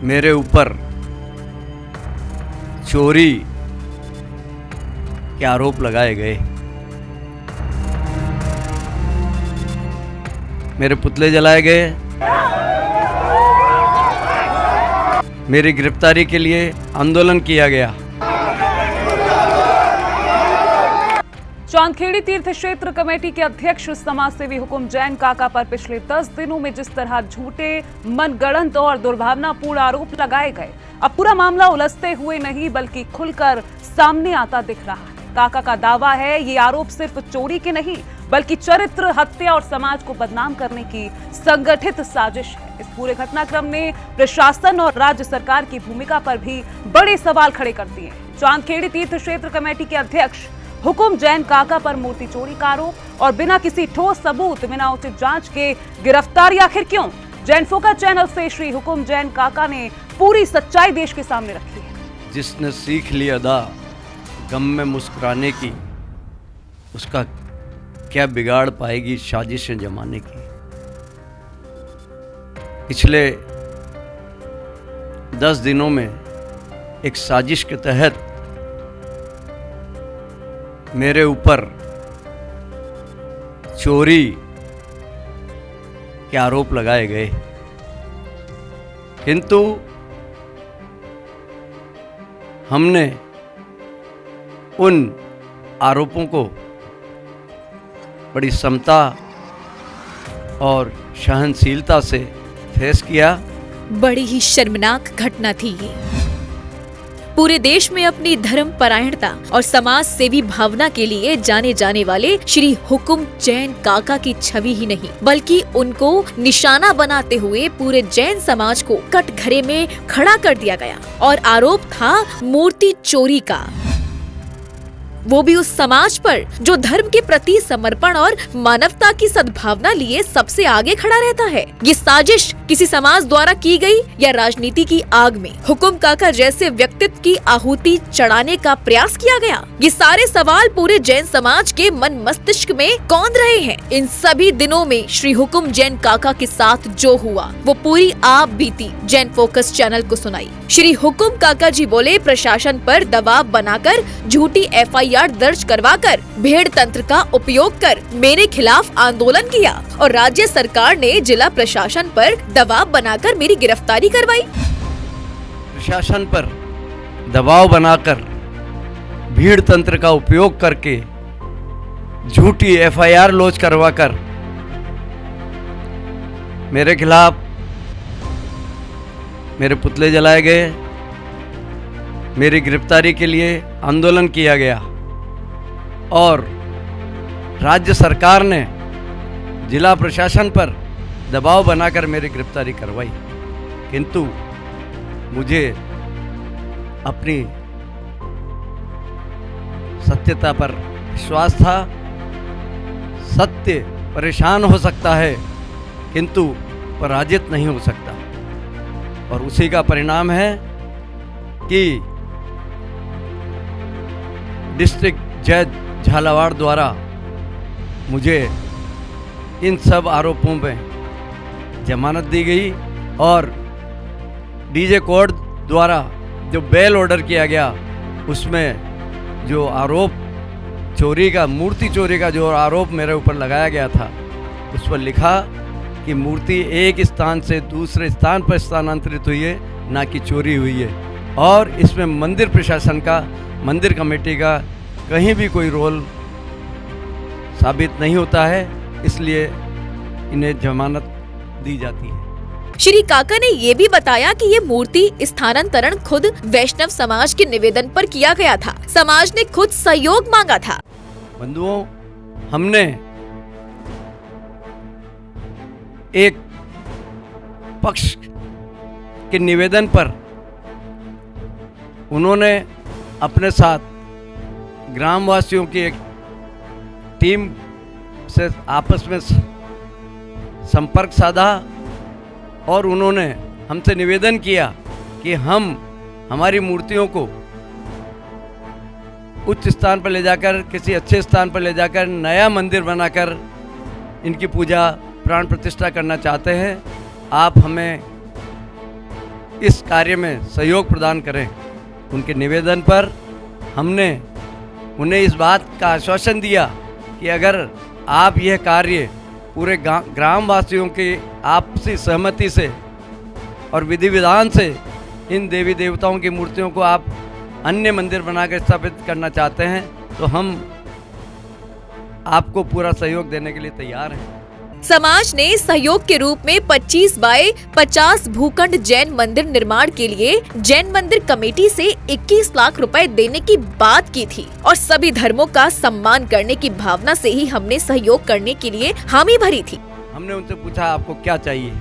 मेरे ऊपर चोरी के आरोप लगाए गए। मेरे पुतले जलाए गए। मेरी गिरफ्तारी के लिए आंदोलन किया गया। चांदखेड़ी तीर्थ क्षेत्र कमेटी के अध्यक्ष समाजसेवी हुकुम जैन काका पर पिछले 10 दिनों में जिस तरह झूठे, मनगढ़ंत और दुर्भावनापूर्ण आरोप लगाए गए, अब पूरा मामला उलझते हुए नहीं बल्कि खुलकर सामने आता दिख रहा है। काका का दावा है ये आरोप सिर्फ चोरी के नहीं बल्कि चरित्र हत्या और समाज को बदनाम करने की संगठित साजिश है। इस पूरे घटनाक्रम ने प्रशासन और राज्य सरकार की भूमिका पर भी बड़े सवाल खड़े कर दिए। चांदखेड़ी तीर्थ क्षेत्र कमेटी के अध्यक्ष हुकुम जैन काका पर मूर्ति चोरी का आरोप और बिना किसी ठोस सबूत, बिना उचित जांच के गिरफ्तारी आखिर क्यों? जैन फोकस चैनल से श्री हुकुम जैन काका ने पूरी सच्चाई देश के सामने रखी है। जिसने सीख ली अदा गम में मुस्कुराने की, उसका क्या बिगाड़ पाएगी साजिशें जमाने की। पिछले 10 दिनों में एक साजिश के तहत मेरे ऊपर चोरी के आरोप लगाए गए, किंतु हमने उन आरोपों को बड़ी समता और सहनशीलता से फेस किया। बड़ी ही शर्मनाक घटना थी ये। पूरे देश में अपनी धर्म परायणता और समाज सेवी भावना के लिए जाने जाने वाले श्री हुकुम जैन काका की छवि ही नहीं बल्कि उनको निशाना बनाते हुए पूरे जैन समाज को कटघरे में खड़ा कर दिया गया और आरोप था मूर्ति चोरी का, वो भी उस समाज पर जो धर्म के प्रति समर्पण और मानवता की सद्भावना लिए सबसे आगे खड़ा रहता है। ये साजिश किसी समाज द्वारा की गई या राजनीति की आग में हुकुम काका जैसे व्यक्तित्व की आहुति चढ़ाने का प्रयास किया गया? ये सारे सवाल पूरे जैन समाज के मन मस्तिष्क में कौंध रहे हैं। इन सभी दिनों में श्री हुकुम जैन काका के साथ जो हुआ वो पूरी आप बीती जैन फोकस चैनल को सुनाई। श्री हुकुम काका जी बोले, प्रशासन पर दबाव बनाकर झूठी FIR दर्ज करवाकर भेड़ तंत्र का उपयोग कर मेरे खिलाफ आंदोलन किया और राज्य सरकार ने जिला प्रशासन पर दबाव बनाकर मेरी गिरफ्तारी करवाई। प्रशासन पर दबाव बनाकर भीड़ तंत्र का उपयोग करके झूठी FIR लॉन्च करवाकर मेरे खिलाफ मेरे पुतले जलाए गए। मेरी गिरफ्तारी के लिए आंदोलन किया गया और राज्य सरकार ने जिला प्रशासन पर दबाव बनाकर मेरी गिरफ्तारी करवाई, किंतु मुझे अपनी सत्यता पर विश्वास था। सत्य परेशान हो सकता है किंतु पराजित नहीं हो सकता, और उसी का परिणाम है कि डिस्ट्रिक्ट जज झालावाड़ द्वारा मुझे इन सब आरोपों में जमानत दी गई और DJ कोर्ट द्वारा जो बेल ऑर्डर किया गया उसमें जो आरोप चोरी का, मूर्ति चोरी का जो आरोप मेरे ऊपर लगाया गया था, उस पर लिखा कि मूर्ति एक स्थान से दूसरे स्थान पर स्थानांतरित हुई है, ना कि चोरी हुई है। और इसमें मंदिर प्रशासन का, मंदिर कमेटी का कहीं भी कोई रोल साबित नहीं होता है, इसलिए इन्हें जमानत दी जाती है। श्री काका ने ये भी बताया कि ये मूर्ति स्थानांतरण खुद वैष्णव समाज के निवेदन पर किया गया था। समाज ने खुद सहयोग मांगा था। बंधुओं, हमने एक पक्ष के निवेदन पर उन्होंने अपने साथ ग्रामवासियों की एक टीम से आपस में संपर्क साधा और उन्होंने हमसे निवेदन किया कि हम हमारी मूर्तियों को उच्च स्थान पर ले जाकर, किसी अच्छे स्थान पर ले जाकर नया मंदिर बनाकर इनकी पूजा प्राण प्रतिष्ठा करना चाहते हैं। आप हमें इस कार्य में सहयोग प्रदान करें। उनके निवेदन पर हमने उन्हें इस बात का आश्वासन दिया कि अगर आप यह कार्य पूरे ग्रामवासियों की आपसी सहमति से और विधि विधान से इन देवी देवताओं की मूर्तियों को आप अन्य मंदिर बनाकर स्थापित करना चाहते हैं तो हम आपको पूरा सहयोग देने के लिए तैयार हैं। समाज ने सहयोग के रूप में 25 बाय 50 भूखंड जैन मंदिर निर्माण के लिए जैन मंदिर कमेटी से 21 लाख रुपए देने की बात की थी और सभी धर्मों का सम्मान करने की भावना से ही हमने सहयोग करने के लिए हामी भरी थी। हमने उनसे पूछा आपको क्या चाहिए,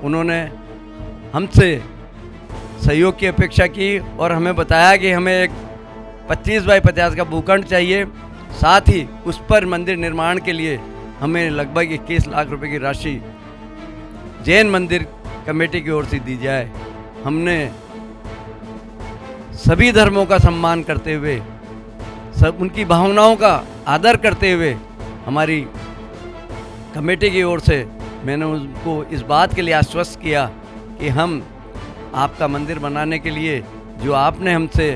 उन्होंने हमसे सहयोग की अपेक्षा की और हमें बताया कि हमें एक 25 बाय 50 का भूखंड चाहिए, साथ ही उस पर मंदिर निर्माण के लिए हमें लगभग 21 लाख रुपए की राशि जैन मंदिर कमेटी की ओर से दी जाए। हमने सभी धर्मों का सम्मान करते हुए, सब उनकी भावनाओं का आदर करते हुए हमारी कमेटी की ओर से मैंने उनको इस बात के लिए आश्वस्त किया कि हम आपका मंदिर बनाने के लिए जो आपने हमसे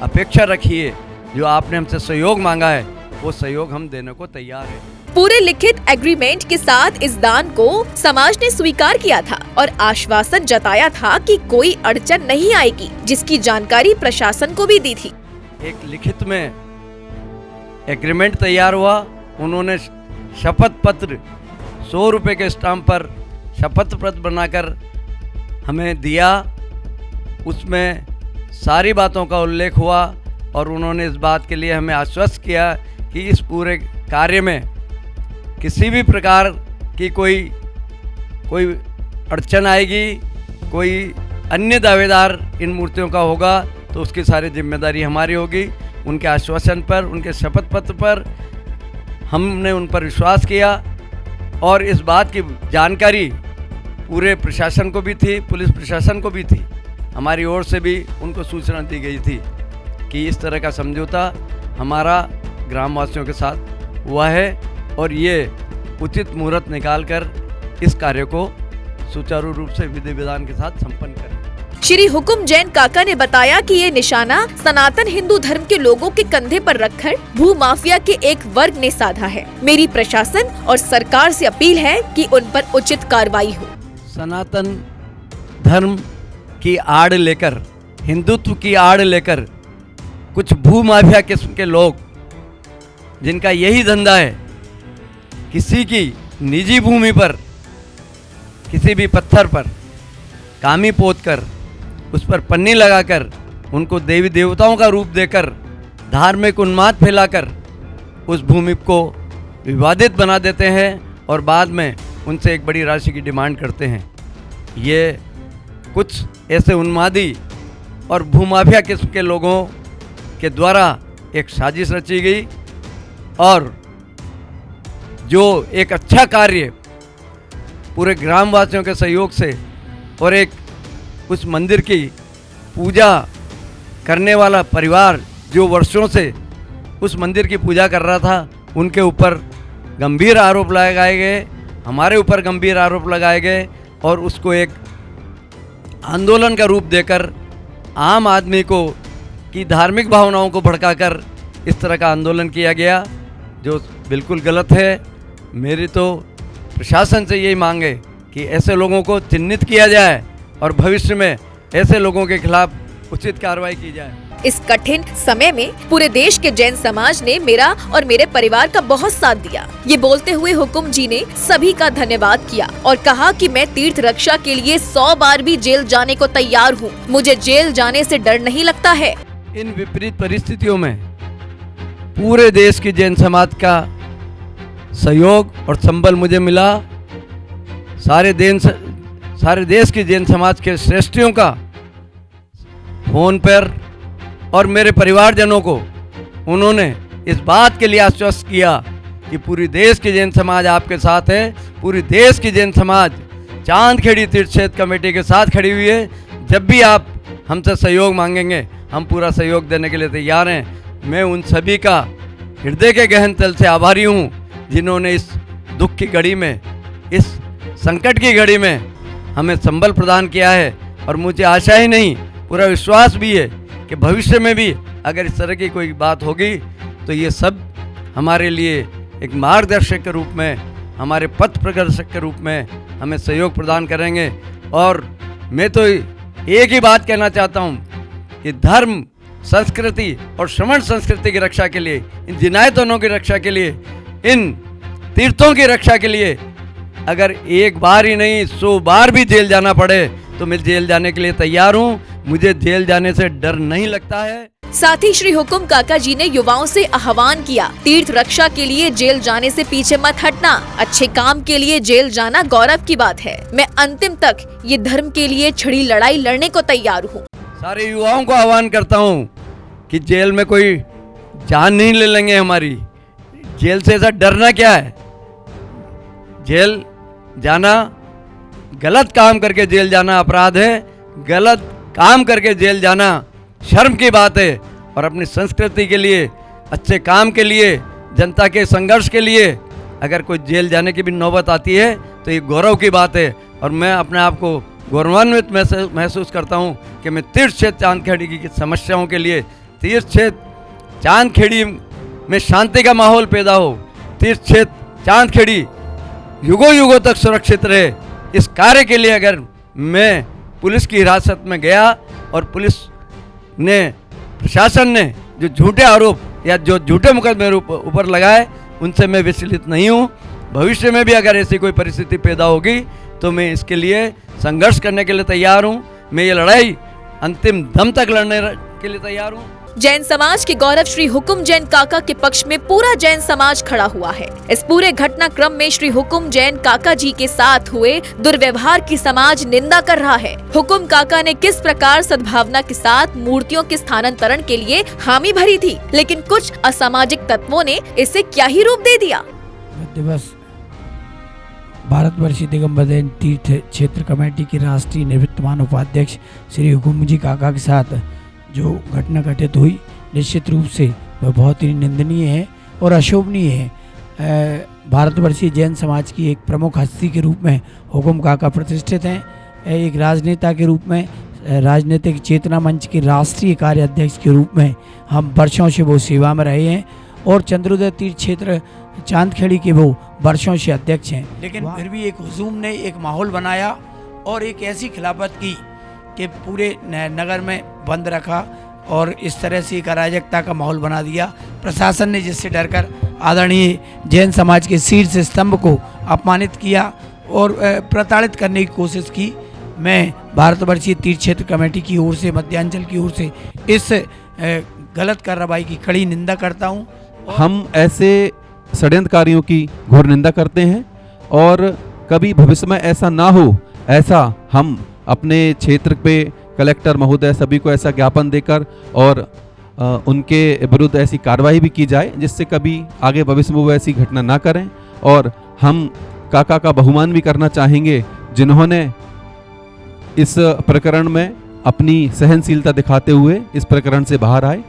अपेक्षा रखी है, जो आपने हमसे सहयोग मांगा है, वो सहयोग हम देने को तैयार हैं। पूरे लिखित एग्रीमेंट के साथ इस दान को समाज ने स्वीकार किया था और आश्वासन जताया था कि कोई अड़चन नहीं आएगी, जिसकी जानकारी प्रशासन को भी दी थी। एक लिखित में एग्रीमेंट तैयार हुआ। उन्होंने शपथ पत्र 100 रुपए के स्टाम्प पर शपथ पत्र बनाकर हमें दिया। उसमें सारी बातों का उल्लेख हुआ और उन्होंने इस बात के लिए हमें आश्वस्त किया कि इस पूरे कार्य में किसी भी प्रकार की कोई अड़चन आएगी, कोई अन्य दावेदार इन मूर्तियों का होगा तो उसकी सारी जिम्मेदारी हमारी होगी। उनके आश्वासन पर, उनके शपथ पत्र पर हमने उन पर विश्वास किया और इस बात की जानकारी पूरे प्रशासन को भी थी, पुलिस प्रशासन को भी थी। हमारी ओर से भी उनको सूचना दी गई थी कि इस तरह का समझौता हमारा ग्रामवासियों के साथ हुआ है और ये उचित मुहूर्त निकालकर इस कार्य को सुचारू रूप से विधि विधान के साथ संपन्न करें। श्री हुकुम जैन काका ने बताया कि ये निशाना सनातन हिंदू धर्म के लोगों के कंधे पर रखकर भू माफिया के एक वर्ग ने साधा है। मेरी प्रशासन और सरकार से अपील है कि उन पर उचित कार्रवाई हो। सनातन धर्म की आड़ लेकर, हिंदुत्व की आड़ लेकर कुछ भू माफिया किस्म के लोग, जिनका यही धंधा है किसी की निजी भूमि पर, किसी भी पत्थर पर कामी पोत कर, उस पर पन्नी लगाकर, उनको देवी देवताओं का रूप देकर, धार्मिक उन्माद फैलाकर उस भूमि को विवादित बना देते हैं और बाद में उनसे एक बड़ी राशि की डिमांड करते हैं। ये कुछ ऐसे उन्मादी और भूमाफिया किस्म के लोगों के द्वारा एक साजिश रची गई और जो एक अच्छा कार्य पूरे ग्रामवासियों के सहयोग से और एक उस मंदिर की पूजा करने वाला परिवार जो वर्षों से उस मंदिर की पूजा कर रहा था, उनके ऊपर गंभीर आरोप लगाए गए, हमारे ऊपर गंभीर आरोप लगाए गए और उसको एक आंदोलन का रूप देकर आम आदमी को की धार्मिक भावनाओं को भड़काकर इस तरह का आंदोलन किया गया, जो बिल्कुल गलत है। मेरी तो प्रशासन से यही मांग है कि ऐसे लोगों को चिन्हित किया जाए और भविष्य में ऐसे लोगों के खिलाफ उचित कार्रवाई की जाए। इस कठिन समय में पूरे देश के जैन समाज ने मेरा और मेरे परिवार का बहुत साथ दिया। ये बोलते हुए हुकुम जी ने सभी का धन्यवाद किया और कहा कि मैं तीर्थ रक्षा के लिए 100 बार भी जेल जाने को तैयार हूँ। मुझे जेल जाने से डर नहीं लगता है। इन विपरीत परिस्थितियों में पूरे देश की जैन समाज का सहयोग और संबल मुझे मिला। सारे देश की जैन समाज के श्रेष्ठियों का फोन पर और मेरे परिवारजनों को उन्होंने इस बात के लिए आश्वस्त किया कि पूरी देश की जैन समाज आपके साथ है। पूरी देश की जैन समाज चांदखेड़ी तीर्थ क्षेत्र कमेटी के साथ खड़ी हुई है। जब भी आप हमसे सहयोग मांगेंगे हम पूरा सहयोग देने के लिए तैयार हैं। मैं उन सभी का हृदय के गहन तल से आभारी हूँ जिन्होंने इस दुख की घड़ी में, इस संकट की घड़ी में हमें संबल प्रदान किया है और मुझे आशा ही नहीं, पूरा विश्वास भी है कि भविष्य में भी अगर इस तरह की कोई बात होगी तो ये सब हमारे लिए एक मार्गदर्शक के रूप में, हमारे पथ प्रदर्शक के रूप में हमें सहयोग प्रदान करेंगे। और मैं तो एक ही बात कहना चाहता हूँ कि धर्म, संस्कृति और श्रमण संस्कृति की रक्षा के लिए, इन जिनायतों की रक्षा के लिए, इन तीर्थों की रक्षा के लिए अगर एक बार ही नहीं 100 बार भी जेल जाना पड़े तो मैं जेल जाने के लिए तैयार हूँ। मुझे जेल जाने से डर नहीं लगता है। साथ ही श्री हुकुम काका जी ने युवाओं से आह्वान किया, तीर्थ रक्षा के लिए जेल जाने से पीछे मत हटना, अच्छे काम के लिए जेल जाना गौरव की बात है। मैं अंतिम तक ये धर्म के लिए छिड़ी लड़ाई लड़ने को तैयार हूँ। सारे युवाओं को आह्वान करता हूँ कि जेल में कोई जान नहीं ले लेंगे हमारी। जेल से ऐसा डरना क्या है? जेल जाना, गलत काम करके जेल जाना अपराध है, गलत काम करके जेल जाना शर्म की बात है। और अपनी संस्कृति के लिए, अच्छे काम के लिए, जनता के संघर्ष के लिए अगर कोई जेल जाने की भी नौबत आती है तो ये गौरव की बात है। और मैं अपने आप को गौरवान्वित महसूस करता हूँ कि मैं तीर्थ क्षेत्र चांदखेड़ी की समस्याओं के लिए, तीर्थ क्षेत्र चांदखेड़ी में शांति का माहौल पैदा हो, तीर्थ क्षेत्र चांदखेड़ी युगों युगों तक सुरक्षित रहे, इस कार्य के लिए अगर मैं पुलिस की हिरासत में गया और पुलिस ने, प्रशासन ने जो झूठे आरोप या जो झूठे मुकदमे ऊपर लगाए उनसे मैं विचलित नहीं हूँ। भविष्य में भी अगर ऐसी कोई परिस्थिति पैदा होगी तो मैं इसके लिए संघर्ष करने के लिए तैयार हूँ। मैं ये लड़ाई अंतिम दम तक लड़ने के लिए तैयार हूँ। जैन समाज के गौरव श्री हुकुम जैन काका के पक्ष में पूरा जैन समाज खड़ा हुआ है। इस पूरे घटनाक्रम में श्री हुकुम जैन काका जी के साथ हुए दुर्व्यवहार की समाज निंदा कर रहा है। हुकुम काका ने किस प्रकार सद्भावना के साथ मूर्तियों के स्थानांतरण के लिए हामी भरी थी, लेकिन कुछ असामाजिक तत्वों ने इसे क्या ही रूप दे दिया। दिवस भारतवर्षीय दिगंबर जैन तीर्थ क्षेत्र कमेटी के राष्ट्रीय निवृत्तमान उपाध्यक्ष श्री हुकुम जी काका के साथ जो घटना घटित हुई, निश्चित रूप से वह बहुत ही निंदनीय है और अशोभनीय है। भारतवर्षीय जैन समाज की एक प्रमुख हस्ती के रूप में हुकुम काका प्रतिष्ठित हैं। एक राजनेता के रूप में, राजनीतिक चेतना मंच के राष्ट्रीय कार्याध्यक्ष के रूप में हम वर्षों से वो सेवा में रहे हैं और चंद्रोदय तीर्थ क्षेत्र चांदखेड़ी के वो वर्षों से अध्यक्ष हैं। लेकिन फिर भी एक हुजूम ने एक माहौल बनाया और एक ऐसी खिलाफत की कि पूरे नगर में बंद रखा और इस तरह से एक अराजकता का माहौल बना दिया प्रशासन ने, जिससे डरकर आदरणीय जैन समाज के शीर्ष स्तंभ को अपमानित किया और प्रताड़ित करने की कोशिश की। मैं भारतवर्षीय तीर्थ क्षेत्र कमेटी की ओर से, मध्यांचल की ओर से इस गलत कार्रवाई की कड़ी निंदा करता हूँ। हम ऐसे षड्यंत्रकारियों की घोर निंदा करते हैं और कभी भविष्य में ऐसा ना हो, ऐसा हम अपने क्षेत्र पे कलेक्टर महोदय सभी को ऐसा ज्ञापन देकर और उनके विरुद्ध ऐसी कार्रवाई भी की जाए जिससे कभी आगे भविष्य में वो ऐसी घटना ना करें। और हम काका का बहुमान भी करना चाहेंगे जिन्होंने इस प्रकरण में अपनी सहनशीलता दिखाते हुए इस प्रकरण से बाहर आए।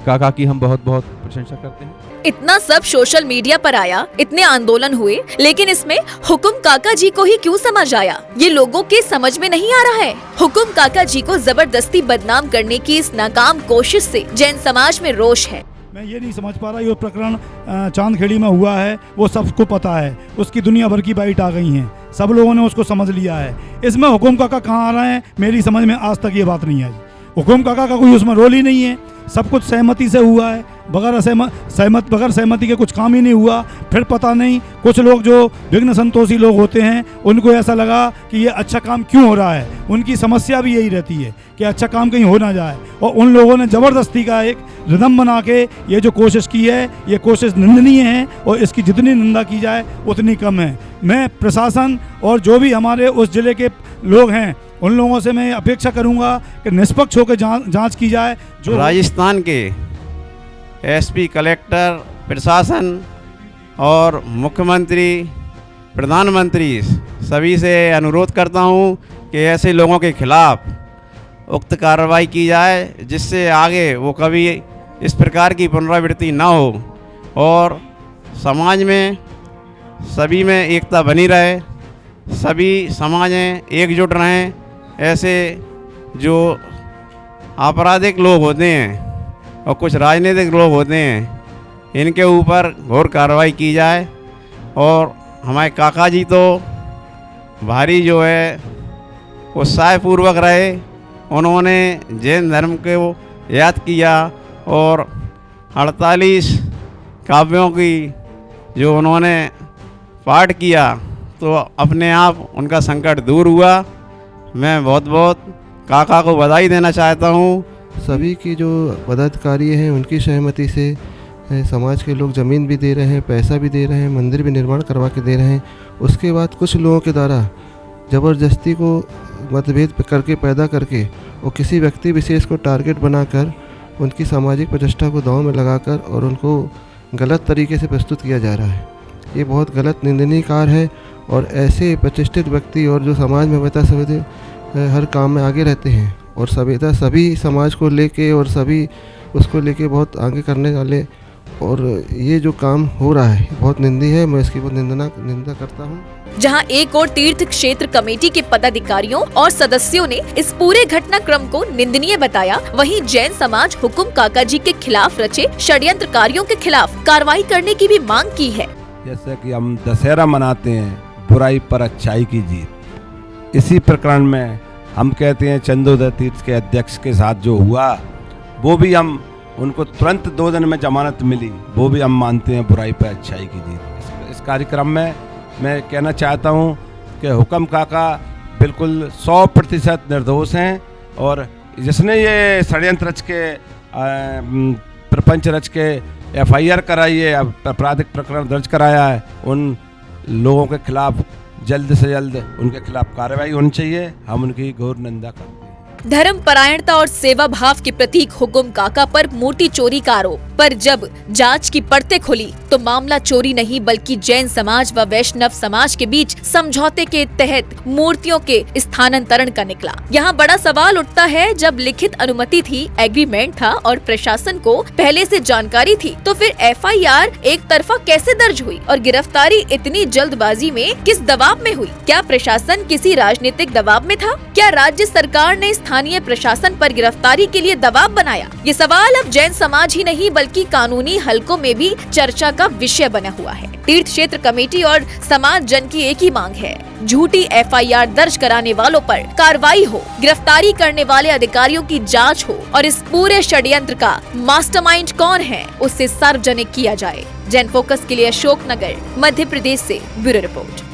काका की हम बहुत बहुत प्रशंसा करते हैं। इतना सब सोशल मीडिया पर आया, इतने आंदोलन हुए, लेकिन इसमें हुकुम काका जी को ही क्यों समझ आया, ये लोगों के समझ में नहीं आ रहा है। हुकुम काका जी को जबरदस्ती बदनाम करने की इस नाकाम कोशिश से जैन समाज में रोष है। मैं ये नहीं समझ पा रहा, ये प्रकरण चांदखेड़ी में हुआ है, वो सबको पता है, उसकी दुनिया भर की बाइट आ गई हैं, सब लोगों ने उसको समझ लिया है। इसमें हुकुम काका कहाँ आ रहे हैं, मेरी समझ में आज तक ये बात नहीं आई। हुकुम काका का कोई उसमें रोल ही नहीं है, सब कुछ सहमति से हुआ है, बगैर सहमति के कुछ काम ही नहीं हुआ। फिर पता नहीं कुछ लोग जो विघ्न संतोषी लोग होते हैं उनको ऐसा लगा कि ये अच्छा काम क्यों हो रहा है, उनकी समस्या भी यही रहती है कि अच्छा काम कहीं हो ना जाए, और उन लोगों ने ज़बरदस्ती का एक रिदम बना के ये जो कोशिश की है, ये कोशिश निंदनीय है और इसकी जितनी निंदा की जाए उतनी कम है। मैं प्रशासन और जो भी हमारे उस जिले के लोग हैं उन लोगों से मैं अपेक्षा करूंगा कि निष्पक्ष होकर जांच की जाए। जो राजस्थान के एसपी, कलेक्टर, प्रशासन और मुख्यमंत्री, प्रधानमंत्री सभी से अनुरोध करता हूं कि ऐसे लोगों के खिलाफ उक्त कार्रवाई की जाए जिससे आगे वो कभी इस प्रकार की पुनरावृत्ति ना हो और समाज में सभी में एकता बनी रहे, सभी समाजें एकजुट रहें। ऐसे जो आपराधिक लोग होते हैं और कुछ राजनीतिक लोग होते हैं, इनके ऊपर घोर कार्रवाई की जाए। और हमारे काका जी तो भारी जो है उत्साहपूर्वक रहे, उन्होंने जैन धर्म को याद किया और 48 काव्यों की जो उन्होंने पाठ किया तो अपने आप उनका संकट दूर हुआ। मैं बहुत बहुत काका को बधाई देना चाहता हूँ। सभी की जो पदाधिकारी हैं उनकी सहमति से समाज के लोग ज़मीन भी दे रहे हैं, पैसा भी दे रहे हैं, मंदिर भी निर्माण करवा के दे रहे हैं। उसके बाद कुछ लोगों के द्वारा ज़बरदस्ती को मतभेद करके पैदा करके और किसी व्यक्ति विशेष को टारगेट बनाकर उनकी सामाजिक प्रतिष्ठा को दांव में लगाकर और उनको गलत तरीके से प्रस्तुत किया जा रहा है। ये बहुत गलत निंदनीय कार्य है और ऐसे प्रतिष्ठित व्यक्ति और जो समाज में बता समझते हर काम में आगे रहते हैं और सभ्यता सभी समाज को लेके और सभी उसको लेके बहुत आगे करने वाले, और ये जो काम हो रहा है बहुत निंदनीय है। मैं इसकी बहुत निंदा करता हूँ। जहां एक और तीर्थ क्षेत्र कमेटी के पदाधिकारियों और सदस्यों ने इस पूरे घटनाक्रम को निंदनीय बताया, वहीं जैन समाज हुकुम काका जी के खिलाफ रचे षड्यंत्रकारियों के खिलाफ कार्रवाई करने की भी मांग की है। जैसे कि हम दशहरा मनाते हैं, बुराई पर अच्छाई की जीत, इसी प्रकरण में हम कहते हैं चंदोदय तीर्थ के अध्यक्ष के साथ जो हुआ वो भी हम उनको तुरंत 2 दिन में जमानत मिली, वो भी हम मानते हैं बुराई पर अच्छाई की जीत। इस कार्यक्रम में मैं कहना चाहता हूँ कि हुकम काका बिल्कुल 100% निर्दोष हैं और जिसने ये षड्यंत्र रच के प्रपंच रच के FIR कराई है, आपराधिक प्रकरण दर्ज कराया है, उन लोगों के खिलाफ जल्द से जल्द उनके खिलाफ कार्रवाई होनी चाहिए। हम उनकी घोर निंदा करते हैं। धर्म परायणता और सेवा भाव के प्रतीक हुकुम काका पर मूर्ति चोरी का आरोप, पर जब जांच की परतें खुली तो मामला चोरी नहीं बल्कि जैन समाज व वैष्णव समाज के बीच समझौते के तहत मूर्तियों के स्थानांतरण का निकला। यहाँ बड़ा सवाल उठता है, जब लिखित अनुमति थी, एग्रीमेंट था और प्रशासन को पहले से जानकारी थी, तो फिर FIR एक तरफा कैसे दर्ज हुई और गिरफ्तारी इतनी जल्दबाजी में किस दबाव में हुई? क्या प्रशासन किसी राजनीतिक दबाव में था? क्या राज्य सरकार ने स्थानीय प्रशासन पर गिरफ्तारी के लिए दबाव बनाया? ये सवाल अब जैन समाज ही नहीं बल्कि कानूनी हलकों में भी चर्चा का विषय बना हुआ है। तीर्थ क्षेत्र कमेटी और समाज जन की एक ही मांग है, झूठी FIR दर्ज कराने वालों पर कार्रवाई हो, गिरफ्तारी करने वाले अधिकारियों की जांच हो और इस पूरे षड्यंत्र का मास्टरमाइंड कौन है उसे सार्वजनिक किया जाए। जैन फोकस के लिए अशोक नगर, मध्य प्रदेश से ब्यूरो रिपोर्ट।